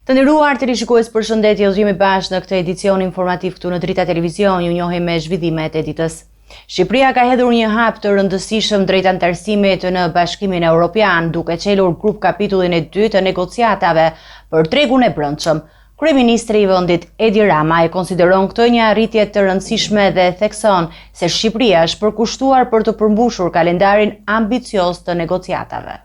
Të nderuar televizionistë, përshëndetje, u jemi bashkë në këtë edicion informativ këtu në Drita Televizion, ju njohim me zhvillimet e ditës. Shqipëria ka hedhur një hap të rëndësishëm drejt anëtarësimit në Bashkimin Evropian, duke çelur grup kapitullin e dytë të negociatave për tregun e brendshëm. Kryeministri i vendit Edi Rama e konsideron këtë një arritje të rëndësishme dhe thekson se Shqipëria është përkushtuar për të përmbushur kalendarin ambicioz të negociatave.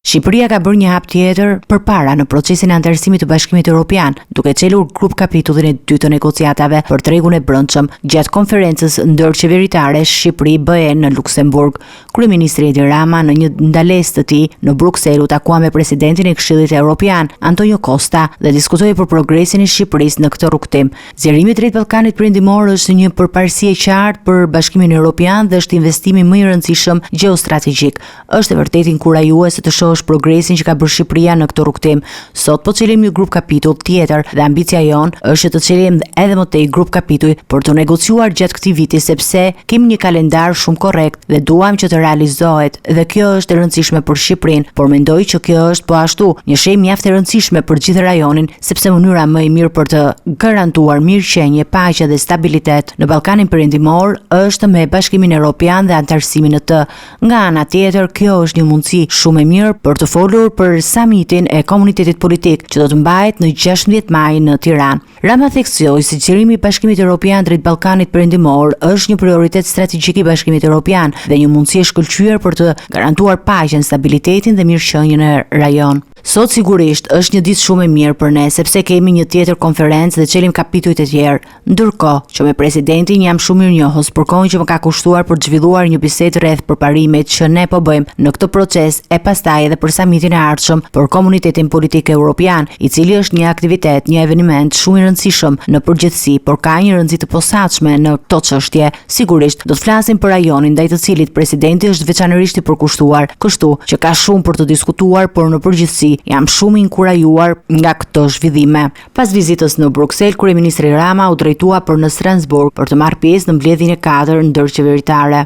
Shqipëria ka bërë një hap tjetër përpara në procesin e anëtarësimit të Bashkimit Evropian, duke çelur grup kapitullin e dytë të negociatave për tregun e brendshëm gjatë konferencës ndërqeveritare Shqipëri-BE në Luksemburg. Kryeministri Edi Rama në një ndalesë të tij në Bruksel u takua me presidentin e Këshillit Evropian, Antonio Costa, dhe diskutoi për progresin e Shqipërisë në këtë rrugtim. Zgjerimi drejt Ballkanit Perëndimor është një përparësi e qartë për Bashkimin Evropian dhe është investimi më i rëndësishëm gjeostrategjik. Është e vërtetë inkurajuese të shohësh progresin që ka bërë Shqipëria në këtë rrugtim. Sot po çelim një grup kapitull tjetër dhe ambicia jonë është të çelim edhe më tej grup kapituj për të negociuar gjatë këtij viti, sepse kemi një kalendar shumë korrekt dhe duam që të realizohet, dhe kjo është e rëndësishme për Shqipërinë, por mendoj që kjo është po ashtu një shenjë mjaft e rëndësishme për gjithë rajonin, sepse mënyra më e mirë për të garantuar mirëqenie, paqe dhe stabilitet në Ballkanin Perëndimor është me Bashkimin Evropian dhe anëtarësimin në të. Nga ana tjetër, kjo është një mundësi shumë e mirë për të folur për samitin e komunitetit politik që do të mbahet në 16 maj në Tiranë. Rama theksoi se zgjerimi i Bashkimit Evropian drejt Ballkanit Perëndimor është një prioritet strategjik i Bashkimit Evropian dhe një mundësi e shkëlqyer për të garantuar paqen, stabilitetin dhe mirëqenien në rajon. Sot sigurisht është një ditë shumë e mirë për ne, sepse kemi një tjetër konferencë dhe çelim kapitujt e tjerë. Ndërkohë që me presidentin jam shumë mirënjohës për kohën që më ka kushtuar për të zhvilluar një bisedë rreth përparimit që ne po bëjmë në këtë proces, e pastaj edhe për samitin e ardhshëm për komunitetin politik evropian, i cili është një aktivitet, një eveniment shumë i rëndësishëm në përgjithësi, por ka një rëndësi të posaçme në këtë çështje. Sigurisht do të flasim për rajonin ndaj të cilit presidenti është veçanërisht i përkushtuar, kështu që ka shumë për të diskutuar, por në përgjithësi jam shumë inkurajuar nga këto zhvillime. Pas vizitës në Bruksel, kryeministri Rama u drejtua për në Strasburg për të marrë pjesë në mbledhjen e 4 ndërqeveritare.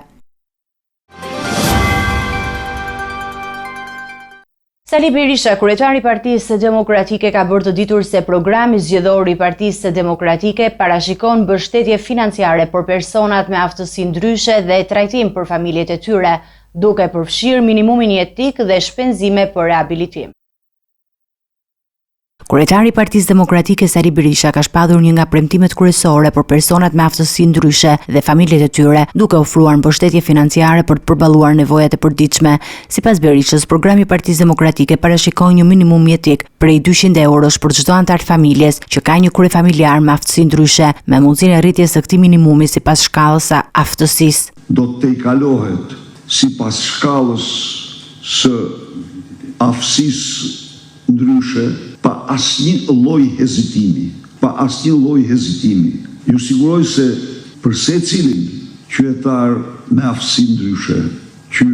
Sali Berisha, kryetari i Partisë Demokratike, ka bërë të ditur se programi zgjedhor i Partisë Demokratike parashikon mbështetje financiare për personat me aftësi ndryshe dhe trajtim për familjet e tyre, duke përfshirë minimumin jetik dhe shpenzime për rehabilitim. Kryetari i Partisë Demokratike Sali Berisha ka shpadur një nga premtimet kryesore për personat me aftësi ndryshe dhe familjet e tyre, duke ofruar mbështetje financiare për të përballuar nevojat e përditshme. Sipas Berishës, programi i Partisë Demokratike parashikon një minimum jetik prej 200 eurosh për çdo antar familjes që ka një kryefamiljar me aftësi ndryshe, me mundësinë e rritjes së këtij minimumi sipas shkallës së aftësisë. Do të kalohet sipas shkallës së aftësisë ndryshe, pa asnjë lloj hezitimi. Ju siguroj se për secilin qytetar me aftësi ndryshe, që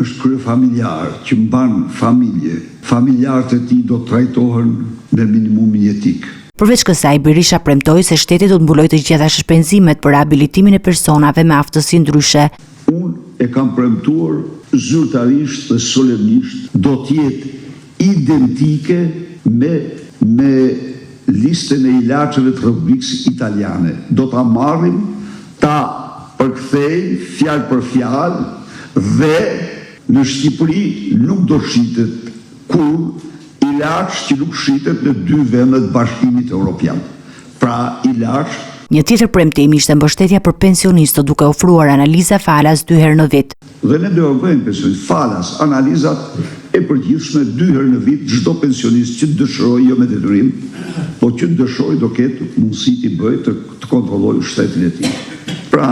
është kryefamiljar, që mban familje, familjarët e tij do të trajtohen me minimumin jetik. Përveç kësaj, Berisha premtoi se shteti do të mbulojë të gjitha shpenzimet për rehabilitimin e personave me aftësi ndryshe. Unë e kam premtuar zyrtarisht dhe solemnisht do të jetë identike me listën e ilaçeve të Republikës Italiane. Do ta marrim, ta përkthejmë fjalë për fjalë dhe në Shqipëri nuk do shitet kur ilaç që nuk shitet në 2 vende të Bashkimit Evropian. Pra ilaç. Një tjetër premtim ishte mbështetja për pensionistët, duke ofruar analiza falas 2 herë në vit. Dhe ne do bëjmë pensionistë falas, analizat e përgjithshme 2 herë në vit, çdo pensionist që dëshirojë, jo me detyrim, po që dëshirojë do ketë mundësi të bëjë të kontrollojë shtetin e tij. Pra,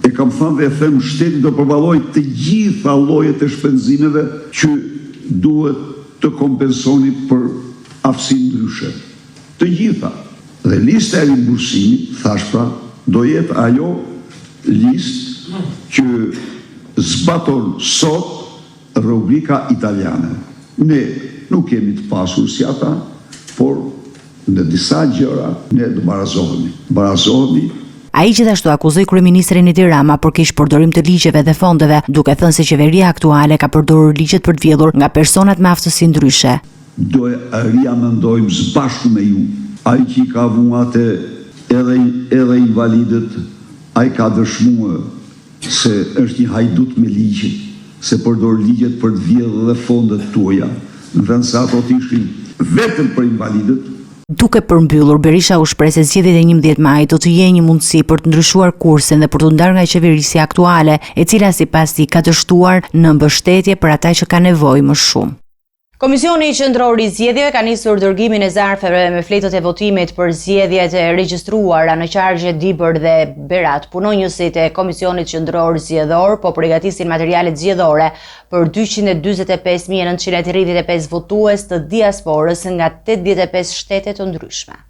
e kam thënë dhe e them, shteti do përballojë të gjitha llojet e shpenzimeve që duhet të kompensoni për aftësi ndryshe. Të gjitha. Dhe lista e rimbursimit, thash pra, do jetë ajo listë që zbaton sot rubrika italiane. Ne nuk kemi të pasur si ata, por në disa gjëra ne do barazohemi. Ai gjithashtu akuzoi kryeministrin Edi Rama për keq përdorim të ligjeve dhe fondeve, duke thënë se qeveria aktuale ka përdorur ligjet për të vjedhur nga personat me aftësi ndryshe. do e riamendojmë së bashku me ju. Ai që i ka vuate edhe invalidët, ai ka dëshmuar se është një hajdut me ligje, se përdor ligjet për të vjedhur dhe fondet tuaja, ndërsa ato ishin vetëm për invalidët. Duke përmbyllur, Berisha u shpreh se zgjedhjet e 11 majit do të jenë një mundësi për të ndryshuar kursin dhe për të ndarë nga qeverisja aktuale, e cila sipas tij ka dështuar në mbështetje për ata që kanë nevojë më shumë. Komisioni Qendror i Zgjedhjeve ka nisur dërgimin e zarfeve me fletët e votimit për zgjedhjet e regjistruara në qargje Dibër dhe Berat. Punonjësit e Komisionit Qendror Zgjedhor po përgatisin materialet zgjedhore për 225.935 votues të diasporës nga 85 shtete të ndryshme.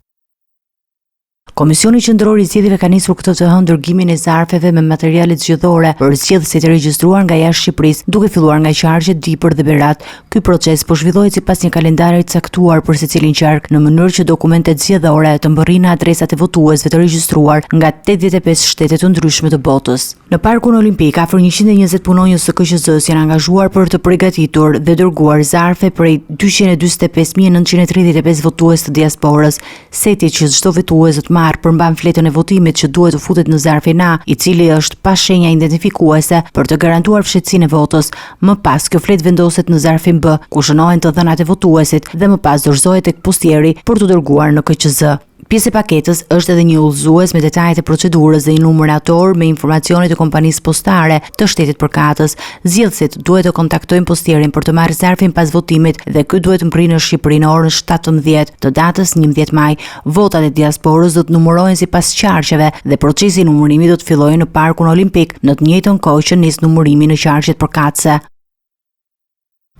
Komisioni Qendror i Zgjedhjeve ka nisur këtë të hënë dërgimin e zarfeve me materialet zgjedhore për zgjedhësit e regjistruar nga jashtë Shqipërisë, duke filluar nga qargjet Dibër dhe Berat. Ky proces po zhvillohet sipas një kalendari të caktuar për secilin qark, në mënyrë që dokumentet zgjedhore të mbërrinë adresat e votuesve të regjistruar nga 85 shtete të ndryshme të botës. Në Parkun Olimpik, afër 120 punonjës së KQZ-s janë angazhuar për të përgatitur dhe dërguar zarfe prej 225.935 votues të diasporës. Seti që çdo votues të marrë përmban fletën e votimit që duhet të futet në zarfin A, i cili është pa shenja identifikuese për të garantuar fshehtësinë e votës. Më pas kjo fletë vendoset në zarfin B, ku shënohen të dhënat e votuesit dhe më pas dorëzohet tek postieri për të dërguar në KQZ. Pjesë e paketës është edhe një udhëzues me detajet e procedurës dhe një numerator me informacionet e kompanisë postare të shtetit përkatës. Zgjedhësit duhet të kontaktojnë postierin për të marrë zarfin pas votimit dhe ky duhet mbërrinë në Shqipëri në orën 17 të datës 11 maj. Votat e diasporës do të numërohen sipas qarqeve dhe procesi i numërimit do të fillojë në Parkun Olimpik në të njëjtën kohë që nis numërimi në qarqet përkatëse.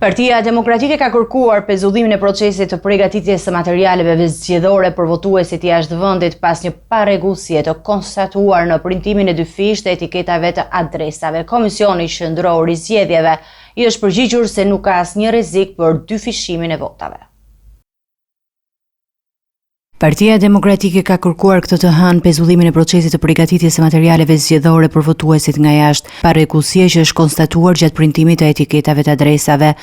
Partia Demokratike ka kërkuar pezullimin e procesit të përgatitjes së materialeve zgjedhore për votuesit jashtë vendit pas një parregullësie të konstatuar në printimin e 2 fish të etiketave të adresave. Komisioni Qendror i Zgjedhjeve i është përgjigjur se nuk ka asnjë rrezik për dyfishimin e votave. Partia Demokratike ka kërkuar këtë të hënë pezullimin e procesit të përgatitjes së materialeve zgjedhore për votuesit nga jashtë, parregullësie që është konstatuar gjatë printimit të etiketave të adresave.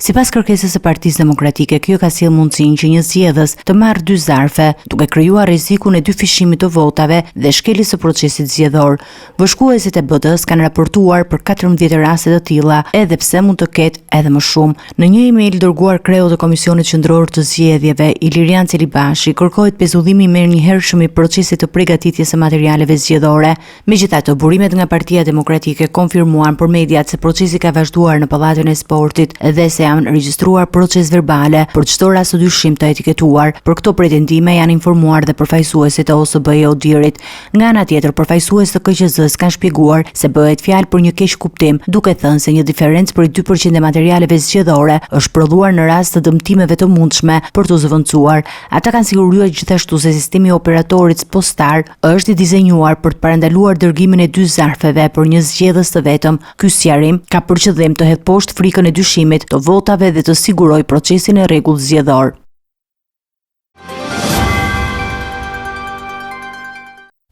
Sipas kërkesës së Partisë Demokratike, kjo ka sjellë mundësinë që një zgjedhës të marrë 2 zarfe, duke krijuar rrezikun e dyfishimit të votave dhe shkeljes së procesit zgjedhor. Bashkuesit e BD-s kanë raportuar për 14 raste të tilla, edhe pse mund të ketë edhe më shumë. Në një email dërguar kreut të Komisionit Qendror të Zgjedhjeve, Ilirian Celibashi kërkoi pezullimi merr një hershëm i procesit të përgatitjes së materialeve zgjedhore. Megjithatë, burimet nga Partia Demokratike konfirmuan për mediat se procesi ka vazhduar në Pallatin e Sportit dhe se janë regjistruar proces verbale për çdo rast të dyshim të etiketuar. Për këto pretendime janë informuar dhe përfaqësuesit e OSB-i Odirit. Nga ana tjetër, përfaqësuesit të KQZ-s kanë shpjeguar se bëhet fjalë për një keq kuptim, duke thënë se një diferencë për 2% e materialeve zgjedhore është prodhuar në rast të dëmtimeve të mundshme për të zëvendësuar. Ata kanë siguruar gjithashtu se sistemi i operatorit postar është i dizenjuar për të parandaluar dërgimin e 2 zarfeve për një zgjedhës të vetëm. Ky sqarim ka për qëllim të hedhë poshtë frikën e dyshimit të votave dhe të sigurojë procesin e rregull zgjedhor.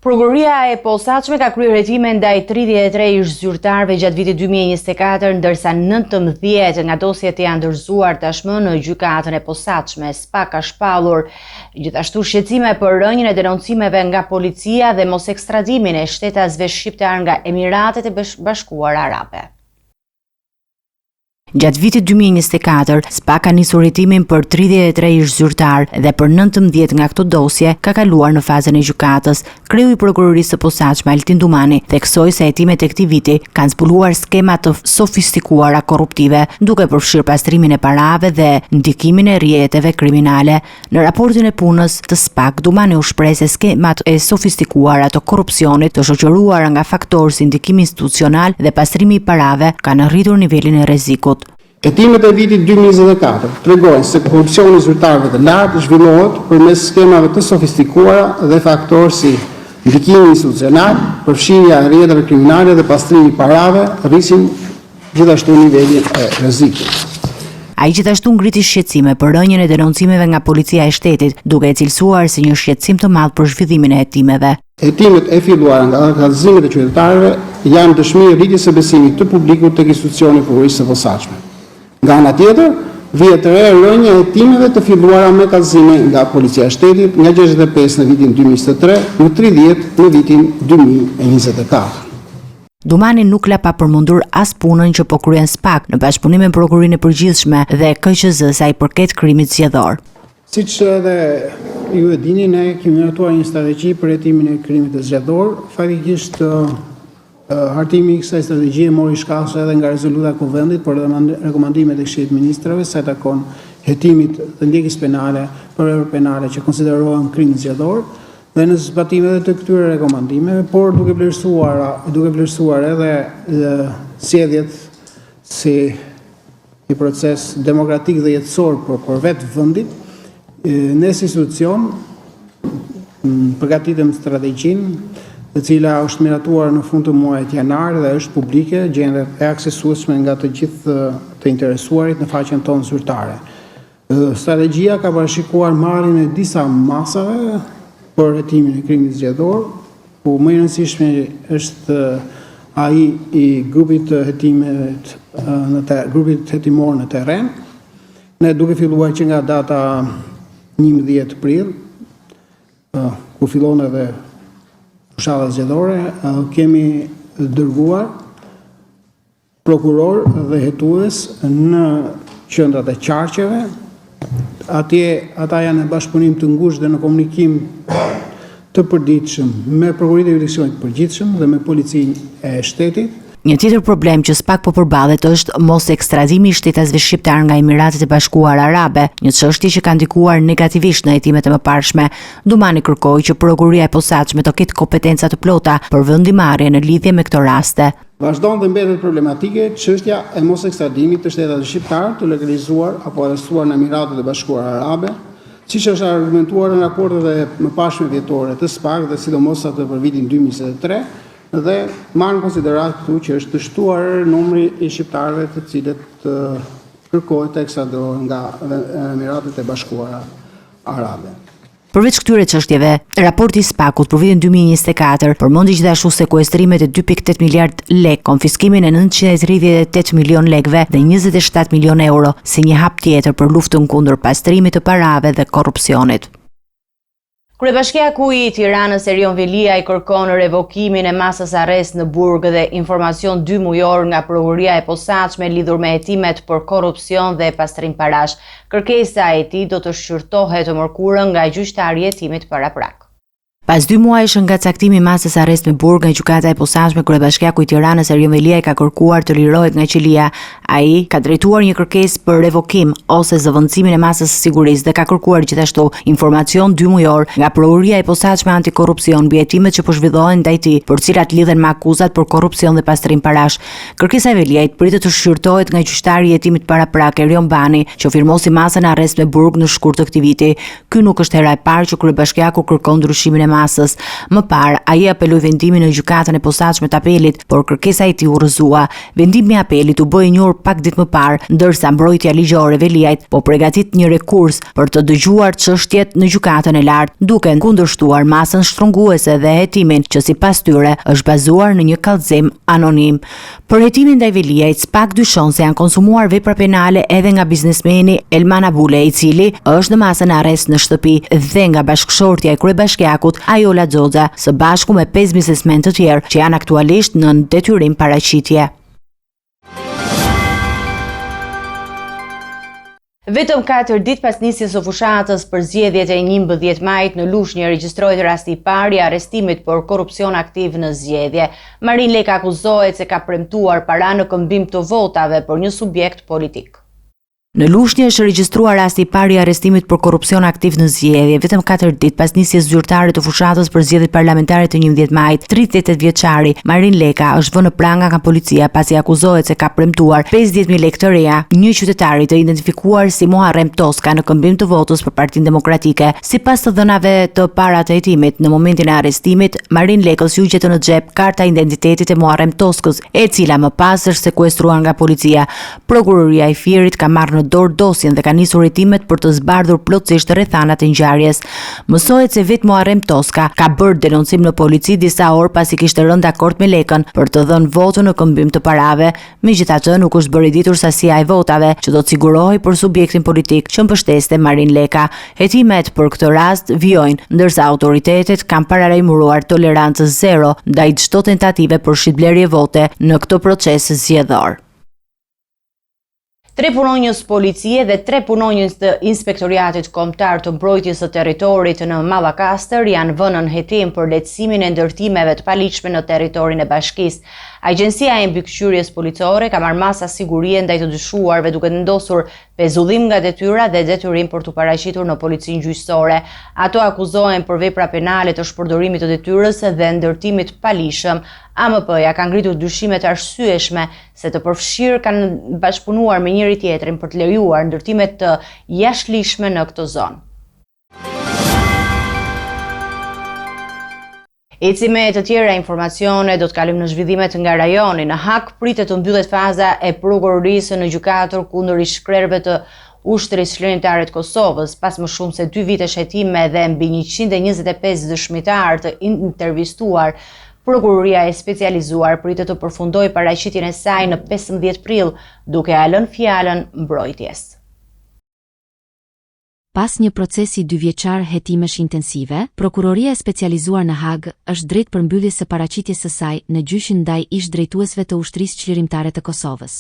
Prokuroria e posaçme ka kryer hetime ndaj 33 ish zyrtarëve gjatë vitit 2024, ndërsa 19 nga dosjet janë dorëzuar tashmë në gjykatën e posaçme. SPA ka shpallur gjithashtu shqetësime për rënien e denoncimeve nga policia dhe mos ekstradimin e shtetasve shqiptar nga Emiratet e Bashkuara Arabe. Gjatë vitit 2024, SPA ka nisur hetimin për 33 ish zyrtar dhe për 19 nga këto dosje ka kaluar në fazën e gjykatës. Kreu i prokurorisë së posaçme Altin Dumani theksoi se hetimet e këtij viti kanë zbuluar skema të sofistikuara korruptive, duke përfshirë pastrimin e parave dhe ndikimin e rrjeteve kriminale. Në raportin e punës të SPA, Dumani u shpreh se skemat e sofistikuara të korrupsionit të shoqëruara nga faktorë si ndikimi institucional dhe pastrimi i parave kanë rritur nivelin e rrezikut. Hetimet e vitit 2024 tregojnë se korrupsioni i zyrtarëve të lartë zhvillohet përmes skemave të sofistikuara dhe faktorë si ndikimi institucional, përfshirja e rrjeteve kriminale dhe pastrimi i parave rrisin gjithashtu nivelin e rrezikut. Ai gjithashtu ngriti shqetësime për rënien e denoncimeve nga policia e shtetit, duke e cilësuar si një shqetësim të madh për zhvillimin e hetimeve. Hetimet e filluara nga kallëzimet e qytetarëve janë dëshmi e rritjes së besimit të publikut tek institucioni prokurorisë së posaçme. Nga ana tjetër, vjetëre rënje e hetimeve të filluara me kallëzime nga Policia e Shtetit nga 65 në vitin 2023 në 30 në vitin 2024. Dumani nuk la pa përmundur as punën që po kryen SPAK në bashkëpunim me Prokurinë e Përgjithshme dhe KQZ sa i përket krimit zgjedhor. Siç edhe ju e dini, ne kemi miratuar një strategji për hetimin e krimit të zgjedhor. Faktikisht hartimi i kësaj strategjie mori shkallë edhe nga rezoluta e Kuvendit për rekomandimet e Këshillit të Ministrave sa i takon hetimit të ndjekjes penale për vepra penale që konsiderohen krim zgjedhor. Dhe në zbatimet të këtyre rekomandimeve, por duke vlerësuar edhe sjelljet si një proces demokratik dhe jetësor për vetë vendit, ne si institucion përgatitëm strategjinë, e cila është miratuar në fund të muajit janar dhe është publike, gjendet e aksesueshme nga të gjithë të interesuarit në faqen tonë zyrtare. Strategjia ka parashikuar marrjen e disa masave për hetimin e krimit zgjedhor, ku më i rëndësishme është ai i grupit të grupit hetimor në terren. Ne duke filluar që nga data 11 prill, ku fillon edhe fushata zgjedhore, kemi dërguar prokuror dhe hetues në qendrat e qarqeve. Ata janë në bashkëpunim të ngushtë dhe në komunikim të përditshëm me Prokurinë e Jurisdiksionit të Përgjithshëm dhe me Policinë e Shtetit. Një tjetër problem që SPAK po përballet është mos ekstradimi i shtetasve shqiptar nga Emiratet e Bashkuara Arabe, një çështje që ka ndikuar negativisht në hetimet e mëparshme. Dumani kërkoi që Prokuria e Posaçme të ketë kompetenca të plota për vendimarrje në lidhje me këto raste. Vazhdon dhe mbetet problematike çështja e mos ekstradimit të shtetasve shqiptar të legalizuar apo arrestuar në Emiratet e Bashkuara Arabe, siç është argumentuar në raportet e mëparshme vjetore të SPAK dhe sidomos atë për vitin 2023, dhe marrë në konsiderat këtu që është të shtuar numri i shqiptarëve të cilët kërkohet të ekstradohen nga Emiratet e Bashkuara Arabe. Përveç këtyre çështjeve, raporti i SPAK-ut për vitin 2024 përmendi gjithashtu sekuestrimet e 2.8 miliard lek, konfiskimin e 938 milion lekëve dhe 27 milion euro si një hap tjetër për luftën kundër pastrimit të parave dhe korrupsionit. Kryebashkiaku i Tiranës Erion Velia i kërkon revokimin e masës arrest në burg dhe informacion 2 mujor nga Prokuria e Posaçme lidhur me hetimet për korrupsion dhe pastrim parash. Kërkesa e tij do të shqyrtohet të mërkurën nga gjyqtari i hetimit paraprak. Pas 2 muajsh nga caktimi i masës arrest me burg nga gjykata e posaçme, kryebashkiaku i Tiranës Erion Velia ka kërkuar të lirohet nga qelia. Ai ka drejtuar një kërkesë për revokim ose zëvendësimin e masës së sigurisë dhe ka kërkuar gjithashtu informacion 2 mujor nga Prokuria e Posaçme antikorrupsion mbi hetimet që po zhvillohen ndaj tij, për cilat lidhen me akuzat për korrupsion dhe pastrim parash. Kërkesa e Veliait pritet të shqyrtohet nga gjyqtari i hetimit paraprak Erion Bani, që firmosi masën arrest me burg në shkurt të këtij viti. Ky nuk është hera e parë që kryebashkiaku kërkon ndryshimin e masës. Më parë, ai apeloi vendimin në gjykatën e posaçme të apelit, por kërkesa e tij u rrëzua. Vendimi i apelit u bë i njohur pak ditë më parë, ndërsa mbrojtja ligjore Veliait po përgatit një rekurs për të dëgjuar çështjet në gjykatën e lartë, duke kundërshtuar masën shtrënguese dhe hetimin që sipas tyre është bazuar në një kallëzim anonim. Për hetimin ndaj Veliait, SPAK dyshon se janë konsumuar vepra penale edhe nga biznesmeni Elman Abule, i cili është në masën arrest në shtëpi, dhe nga bashkëshortja e kryebashkiakut Ajola Xoxa, së bashku me 5 biznesmen të tjerë që janë aktualisht në detyrim paraqitje. Vetëm 4 ditë pas nisjes së fushatës për zgjedhjet e 11 majit në Lushnjë regjistroi rasti i parë i arrestimit për korrupsion aktiv në zgjedhje. Marin Leka akuzohet se ka premtuar para në këmbim të votave për një subjekt politik. Në Lushnjë është regjistruar rasti i parë i arrestimit për korrupsion aktiv në zgjedhje, vetëm 4 ditë pas nisjes zyrtare të fushatës për zgjedhjet parlamentare të 11 majit. 38 vjeçari Marin Leka është vënë në pranga nga policia pasi akuzohet se ka premtuar 50.000 lekë të reja një qytetari të identifikuar si Muharrem Toska në këmbim të votës për Partinë Demokratike. Sipas të dhënave të para të hetimit, në momentin e arrestimit, Marin Lekës u gjetën në xhep karta identitetit e Muharrem Toskës, e cila më pas është sekuestruar nga policia. Prokuroria e Firit ka marrë në përdor dosjen dhe ka nisur hetimet për të zbardhur plotësisht rrethanat e ngjarjes. Mësohet se vetë Muharrem Toska ka bërë denoncim në polici disa orë pasi kishte rënë dakord me lekën për të dhënë votën në këmbim të parave. Megjithatë, nuk është bërë ditur sasia e votave që do të sigurohej për subjektin politik që mbështeste Marin Leka. Hetimet për këtë rast vijojnë, ndërsa autoritetet kanë paralajmëruar tolerancë zero ndaj çdo tentative për shitblerje vote në këtë proces zgjedhor. 3 punonjës policie dhe 3 punonjës të Inspektoriatit Kombëtar të Mbrojtjes së Territorit në Mallakastër janë vënë në hetim për lehtësimin e ndërtimeve të paligjshme në territorin e bashkisë. Agjencia e mbikëqyrjes policore ka marrë masa sigurie ndaj të dyshuarve duke vendosur pezullim nga detyra dhe detyrim për t'u paraqitur në policinë gjyqësore. Ato akuzohen për vepra penale të shpërdorimit të detyrës dhe ndërtimit paligjshëm. AMP-ja ka ngritur dyshimet arsyeshme se të përfshirë kanë bashkëpunuar me njëri tjetrin për të lejuar ndërtimet të jashtëligjshme në këtë zonë. Eci me të tjera informacione, do të kalim në zhvillimet nga rajoni. Në Hak pritet të mbyllet faza e prokurorisë në gjykator kundër ish-krerëve të ushtrisë shërbimtare të Kosovës, pas më shumë se 2 vitesh hetime dhe mbi 125 dëshmitar të intervistuar. Prokuroria e specializuar pritet të përfundojë paraqitjen e saj në 15 prill, duke lënë fjalën mbrojtjes. Pas një procesi 2 vjeçar hetimesh intensive, Prokuroria e specializuar në Hag është drejt për mbylljes së paraqitjes së saj në gjyqin ndaj ish-drejtuesve të ushtrisë çlirimtare të Kosovës.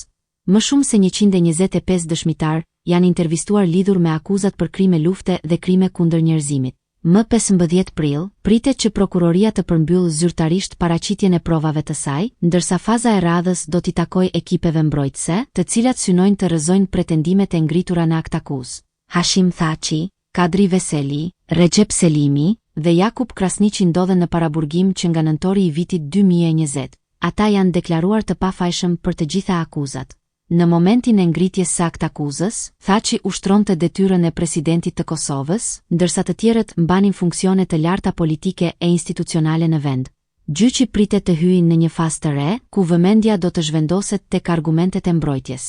Më shumë se 125 dëshmitar janë intervistuar lidhur me akuzat për krime lufte dhe krime kundër njerëzimit. Më 15 prill, pritet që prokuroria të përmbyllë zyrtarisht paraqitjen e provave të saj, ndërsa faza e radhës do t'i takojë ekipeve mbrojtëse, të cilat synojnë të rrëzojnë pretendimet e ngritura në aktakuz. Hashim Thaçi, Kadri Veseli, Recep Selimi dhe Jakub Krasniqi ndodhen në paraburgim që nga nëntori i vitit 2020. Ata janë deklaruar të pafajshëm për të gjitha akuzat. Në momentin e ngritjes së aktakuzës, Thaçi ushtronte detyrën e presidentit të Kosovës, ndërsa të tjerët mbanin funksione të larta politike e institucionale në vend. Gjyqi pritet të hyjë në një fazë të re, ku vëmendja do të zhvendoset tek argumentet e mbrojtjes.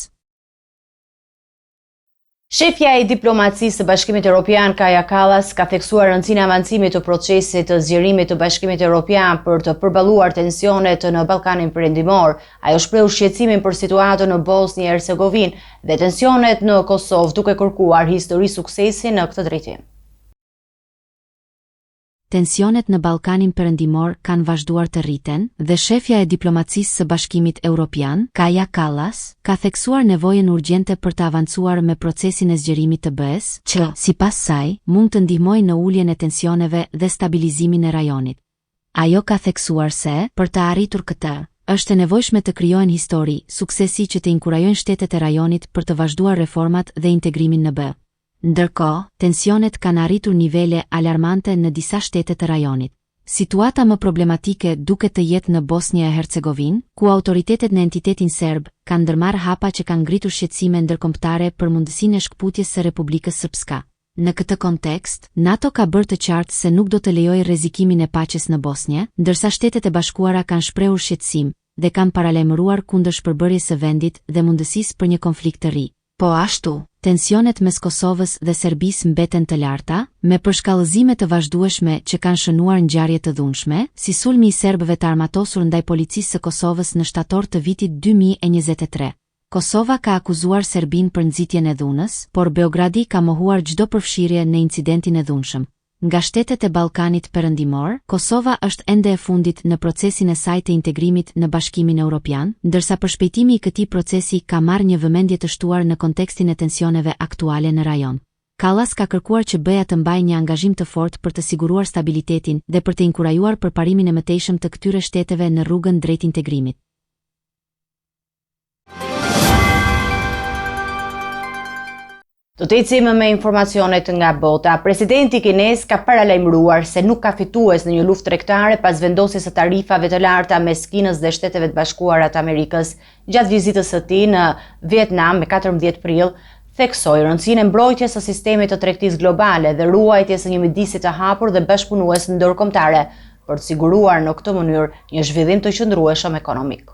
Shefja e diplomacisë së Bashkimit Evropian Kaja Kallas ka theksuar rëndësinë e avancimit të procesit të zgjerimit të Bashkimit Evropian për të përballuar tensionet në Ballkanin Perëndimor. Ajo shprehu shqetësimin për situatën në Bosnjë e Hercegovinë dhe tensionet në Kosovë, duke kërkuar histori suksesi në këtë drejtim. Tensionet në Ballkanin Perëndimor kanë vazhduar të rriten dhe shefja e diplomacisë së Bashkimit Evropian, Kaja Kallas, ka theksuar nevojën urgjente për të avancuar me procesin e zgjerimit të BE-s, që, sipas saj, mund të ndihmojë në uljen e tensioneve dhe stabilizimin e rajonit. Ajo ka theksuar se, për të arritur këtë, është e nevojshme të krijohen histori, suksesi që të inkurajojnë shtetet e rajonit për të vazhduar reformat dhe integrimin në BE. Ndërkohë, tensionet kanë arritur nivele alarmante në disa shtete të rajonit. Situata më problematike duket të jetë në Bosnjë e Hercegovinë, ku autoritetet në entitetin serb kanë ndërmarrë hapa që kanë ngritur shqetësime ndërkombëtare për mundësinë e shkputjes së Republikës Srpska. Në këtë kontekst, NATO ka bërë të qartë se nuk do të lejojë rrezikimin e paqes në Bosnjë, ndërsa Shtetet e Bashkuara kanë shprehur shqetësim dhe kanë paralajmëruar kundër shpërbërjes së vendit dhe mundësisë për një konflikt të ri. Po ashtu, tensionet mes Kosovës dhe Serbisë mbeten të larta, me përshkallëzime të vazhdueshme që kanë shënuar ngjarje të dhunshme, si sulmi i serbëve të armatosur ndaj policisë së Kosovës në shtator të vitit 2023. Kosova ka akuzuar Serbinë për nxitjen e dhunës, por Beogradi ka mohuar çdo përfshirje në incidentin e dhunshëm. Nga shtetet e Ballkanit Perëndimor, Kosova është ende e fundit në procesin e saj të integrimit në Bashkimin Evropian, ndërsa përshpejtimi i këtij procesi ka marrë një vëmendje të shtuar në kontekstin e tensioneve aktuale në rajon. Kallas ka kërkuar që BE-ja të mbajë një angazhim të fortë për të siguruar stabilitetin dhe për të inkurajuar përparimin e mëtejshëm të këtyre shteteve në rrugën drejt integrimit. Do të ecim me informacionet nga bota. Presidenti kinez ka paralajmëruar se nuk ka fitues në një luftë tregtare pas vendosjes së tarifave të larta mes Kinës dhe Shteteve të Bashkuara të Amerikës. Gjatë vizitës së tij në Vietnam me 14 prill, theksoi rëndësinë e mbrojtjes së sistemit të tregtisë globale dhe ruajtjes së një midisi të hapur dhe bashkëpunues ndërkombëtare për të siguruar në këtë mënyrë një zhvillim të qëndrueshëm ekonomik.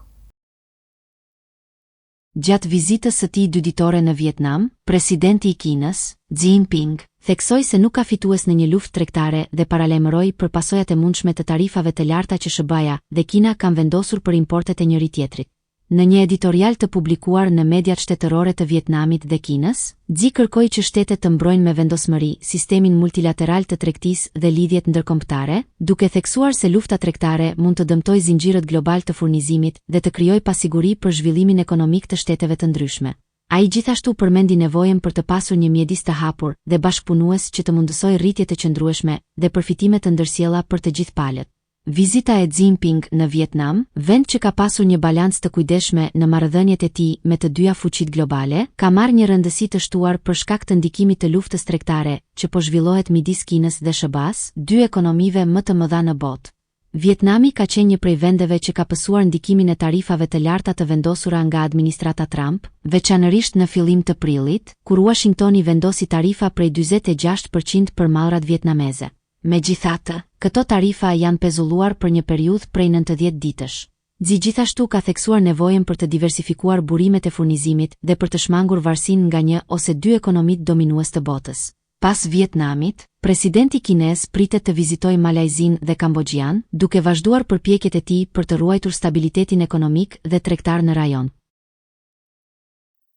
Gjatë vizitës së tij 2 ditore në Vietnam, presidenti i Kinës, Xi Jinping, theksoi se nuk ka fitues në një luftë tregtare dhe paralajmëroi për pasojat e mundshme të tarifave të larta që SBA-ja dhe Kina kanë vendosur për importet e njëri tjetrit. Në një editorial të publikuar në mediat shtetërore të Vietnamit dhe Kinës, Xi kërkoi që shtetet të mbrojnë me vendosmëri sistemin multilateral të tregtisë dhe lidhjet ndërkombëtare, duke theksuar se lufta tregtare mund të dëmtojë zinxhirët global të furnizimit dhe të krijojë pasiguri për zhvillimin ekonomik të shteteve të ndryshme. Ai gjithashtu përmendi nevojën për të pasur një mjedis të hapur dhe bashkëpunues që të mundësojë rritje të qëndrueshme dhe përfitime të ndërsjella për të gjithë palët. Vizita e Xi Jinping në Vietnam, vend që ka pasur një balancë të kujdesshme në marrëdhëniet e tij me të dyja fuqitë globale, ka marrë një rëndësi të shtuar për shkak të ndikimit të luftës tregtare që po zhvillohet midis Kinës dhe SBA-s, dy ekonomive më të mëdha në botë. Vietnami ka qenë një prej vendeve që ka pësuar ndikimin e tarifave të larta të vendosura nga administrata Trump, veçanërisht në fillim të prillit, kur Washingtoni vendosi tarifa prej 46% për mallrat vietnameze. Megjithatë, këto tarifa janë pezulluar për një periudhë prej 90 ditësh. Xi gjithashtu ka theksuar nevojën për të diversifikuar burimet e furnizimit dhe për të shmangur varësinë nga një ose dy ekonomitë dominues të botës. Pas Vietnamit, presidenti kinez pritet të vizitojë Malajzinë dhe Kambodgjan, duke vazhduar përpjekjet e tij për të ruajtur stabilitetin ekonomik dhe tregtar në rajon.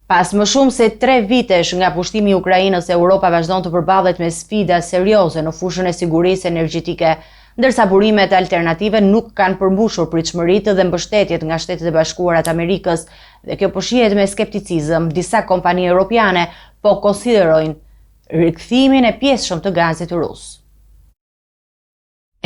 Pas më shumë se 3 vitesh nga pushtimi i Ukrainës, Europa vazhdon të përballet me sfida serioze në fushën e sigurisë energjetike, ndërsa burimet alternative nuk kanë përmbushur pritshmëritë dhe mbështetjet nga Shtetet e Bashkuara të Amerikës, dhe kjo po shihet me skepticizëm. Disa kompani europiane po konsiderojnë rikthimin e pjesëshëm të gazit rus.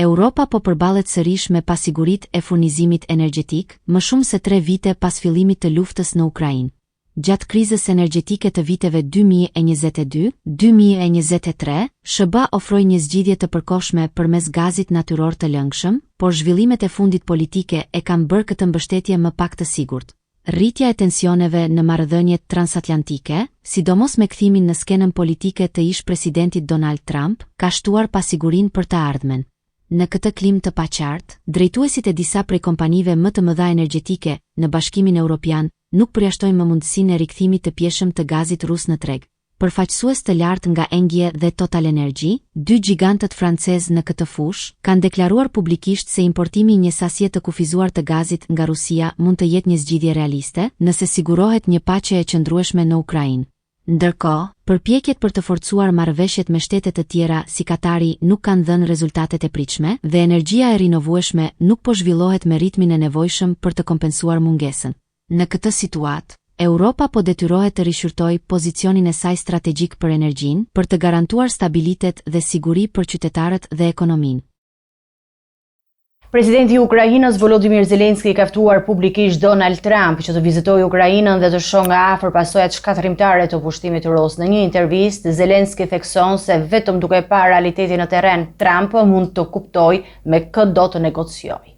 Europa po përballet sërish me pasiguritë e furnizimit energjetik, më shumë se 3 vite pas fillimit të luftës në Ukrainë. Gjatë krizës energjetike të viteve 2022-2023, SBA ofroi një zgjidhje të përkohshme përmes gazit natyror të lëngshëm, por zhvillimet e fundit politike e kanë bërë këtë mbështetje më pak të sigurt. Rritja e tensioneve në marrëdhëniet transatlantike, sidomos me kthimin në skenën politike të ish presidentit Donald Trump, ka shtuar pasigurinë për të ardhmen. Në këtë klim të paqartë, drejtuesit e disa prej kompanive më të mëdha energjetike në Bashkimin Evropian nuk përjashtojnë më mundësinë e rikthimit të pjeshëm të gazit rus në treg. Përfaqësues të lartë nga Engie dhe Total Energy, dy gjigantët francezë në këtë fushë, kanë deklaruar publikisht se importimi i një sasie të kufizuar të gazit nga Rusia mund të jetë një zgjidhje realiste, nëse sigurohet një paqe e qëndrueshme në Ukrainë. Ndërkohë, përpjekjet për të forcuar marrëveshjet me shtete të tjera si Katari nuk kanë dhënë rezultatet e pritshme dhe energjia e rinovueshme nuk po zhvillohet me ritmin e nevojshëm për të kompensuar mungesën. Në këtë situatë, Europa po detyrohet të rishqyrtojë pozicionin e saj strategjik për energjinë, për të garantuar stabilitet dhe siguri për qytetarët dhe ekonominë. Presidenti i Ukrainës Volodymyr Zelensky ka ftuar publikisht Donald Trump që të vizitojë Ukrainën dhe të shohë nga afër pasojat shkatërrimtare të pushtimit rus. Në një intervistë, Zelensky thekson se vetëm duke parë realitetin në terren, Trump mund të kuptojë me kë do të negociojë.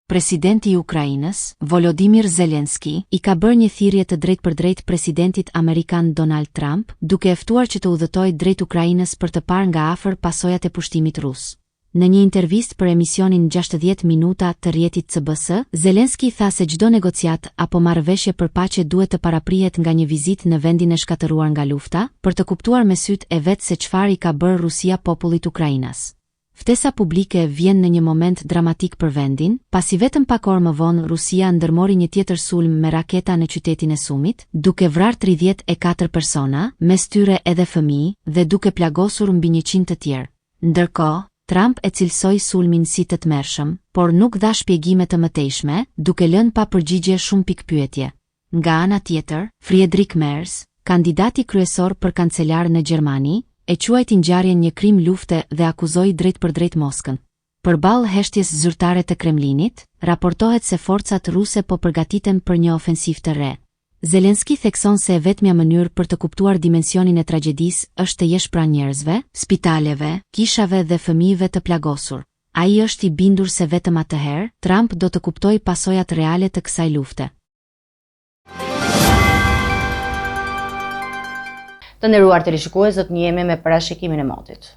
Presidenti i Ukrainës, Volodymyr Zelensky, i ka bërë një thirrje të drejtpërdrejtë presidentit amerikan Donald Trump, duke e ftuar që të udhëtojë drejt Ukrainës për të parë nga afër pasojat e pushtimit rus. Në një intervistë për emisionin 60 minuta të rrjetit CBS, Zelensky tha se çdo negociat apo marrëveshje për paqe duhet të paraprihet nga një vizitë në vendin e shkatëruar nga lufta, për të kuptuar me sytë e vet se çfarë i ka bërë Rusia popullit Ukrainas. Ftesa publike vjen në një moment dramatik për vendin, pasi vetëm pak orë më vonë Rusia ndërmori një tjetër sulm me raketa në qytetin e Sumit, duke vrarë 34 persona, mes tyre edhe fëmijë, dhe duke plagosur mbi 100 të tjerë. Ndërkohë, Trump e cilësoi sulmin si të tmerrshëm, por nuk dha shpjegime të mëtejshme, duke lënë pa përgjigje shumë pikpyetje. Nga ana tjetër, Friedrich Merz, kandidati kryesor për kancelar në Gjermani, e quajti ngjarjen një krim lufte dhe akuzoi drejtpërdrejt Moskën. Përballë heshtjes zyrtare të Kremlinit, raportohet se forcat ruse po përgatiten për një ofensivë të re. Zelensky thekson se vetmja mënyrë për të kuptuar dimensionin e tragjedisë është të jesh pranë njerëzve, spitaleve, kishave dhe fëmijëve të plagosur. Ai është i bindur se vetëm atëherë Trump do të kuptojë pasojat reale të kësaj lufte. Të nderuar teleshikues, do të jemi me parashikimin e motit.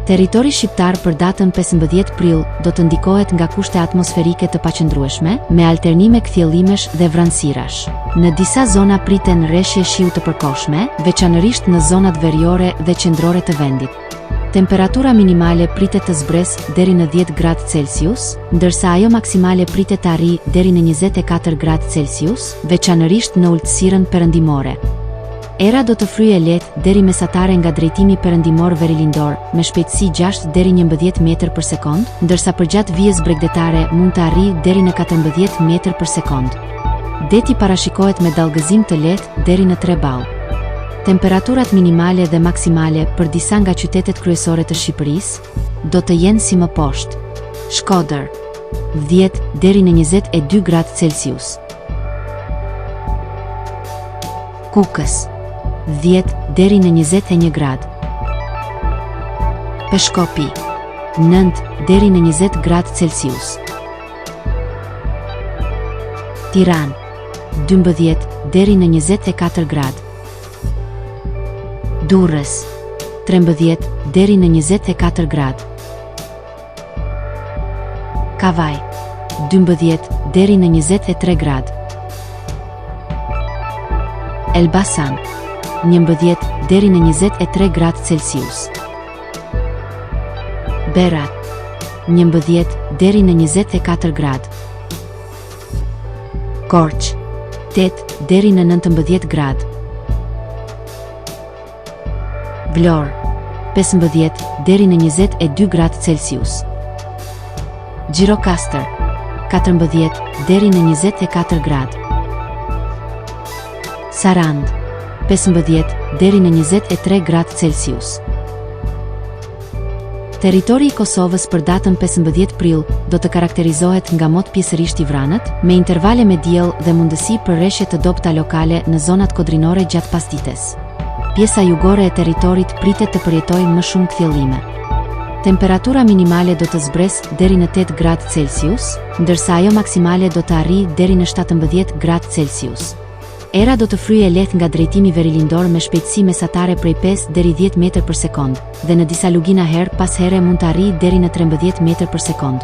Territori shqiptar për datën 15 prill do të ndikohet nga kushte atmosferike të paqëndrueshme, me alternime kthjellimesh dhe vranësirash. Në disa zona priten rreshje shiu të përkohshme, veçanërisht në zonat veriore dhe qendrore të vendit. Temperatura minimale pritet të zbresë deri në 10 gradë Celsius, ndërsa ajo maksimale pritet të arrijë deri në 24 gradë Celsius, veçanërisht në ulësirën perëndimore. Era do të fryjë lehtë deri mesatare nga drejtimi perëndimor verilindor, me shpejtësi 6 deri 11 metër për sekond, ndërsa përgjatë vijës bregdetare mund të arrijë deri në 14 metër për sekond. Deti parashikohet me dallgëzim të lehtë deri në 3 ball. Temperaturat minimale dhe maksimale për disa nga qytetet kryesore të Shqipërisë do të jenë si më poshtë. Shkodër, 10 deri në 22 gradë Celsius. Kukës, 10 deri në 21 gradë. Peshkopi, 9 deri në 20 gradë Celsius. Tiranë, 12 deri në 24 gradë. Durrës, 13 deri në 24 gradë. Kavaj, 12 deri në 23 gradë. Elbasan, 11 deri në 23 gradë Celsius. Berat, 11 deri në 24 gradë. Korç, 8 deri në 19 gradë. Vlorë, 15 deri në 22 gradë Celsius. Gjirokastër, 14 deri në 24 gradë. Sarand, 15 deri në 23 gradë Celsius. Territori i Kosovës për datën 15 prill do të karakterizohet nga mot pjesërisht i vranët, me intervale me diell dhe mundësi për rreshje të dobta lokale në zonat kodrinore gjatë pasdites. Pjesa jugore e territorit pritet të përjetojë më shumë kthjellime. Temperatura minimale do të zbresë deri në 8 gradë Celsius, ndërsa ajo maksimale do të arrijë deri në 17 gradë Celsius. Era do të fryjë lehtë nga drejtimi verilindor me shpejtësi mesatare prej 5 deri 10 metër për sekond, dhe në disa lugina herë pas here mund të arrijë deri në 13 metër për sekond.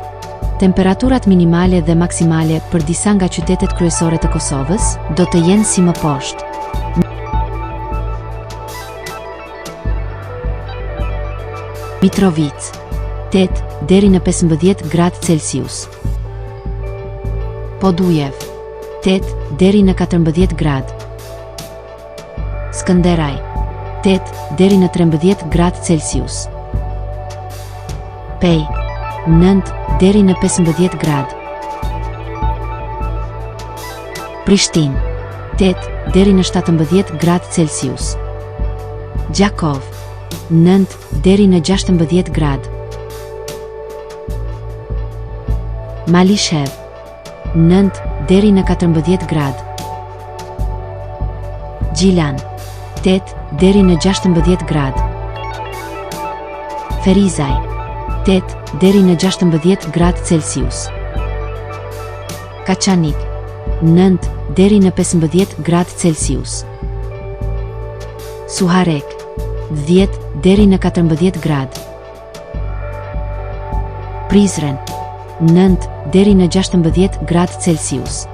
Temperaturat minimale dhe maksimale për disa nga qytetet kryesore të Kosovës do të jenë si më poshtë. Mitrovica, 8 deri në 15 gradë Celsius. Podujev, 8 deri në 14 gradë. Skënderaj, 8 deri në 13 gradë Celsius. Pej, 9 deri në 15 gradë. Prishtinë, 8 deri në 17 gradë Celsius. Gjakov, 9 deri në 16 gradë. Malishev, 9 deri në 14 gradë. Gjilan, 8 deri në 16 gradë. Ferizaj, 8 deri në 16 gradë Celsius. Kaçanik, 9 deri në 15 gradë Celsius. Suharek, 10 deri në 14 gradë. Prizren, 9 deri në 16 gradë Celsius.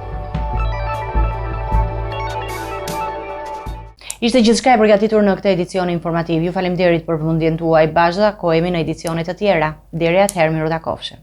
Ishte gjithçka e përgatitur në këtë edicion informativ. Ju faleminderit për vëmendjen tuaj. Bashkë takohemi në edicione të tjera. Deri atëherë, miru takofshim.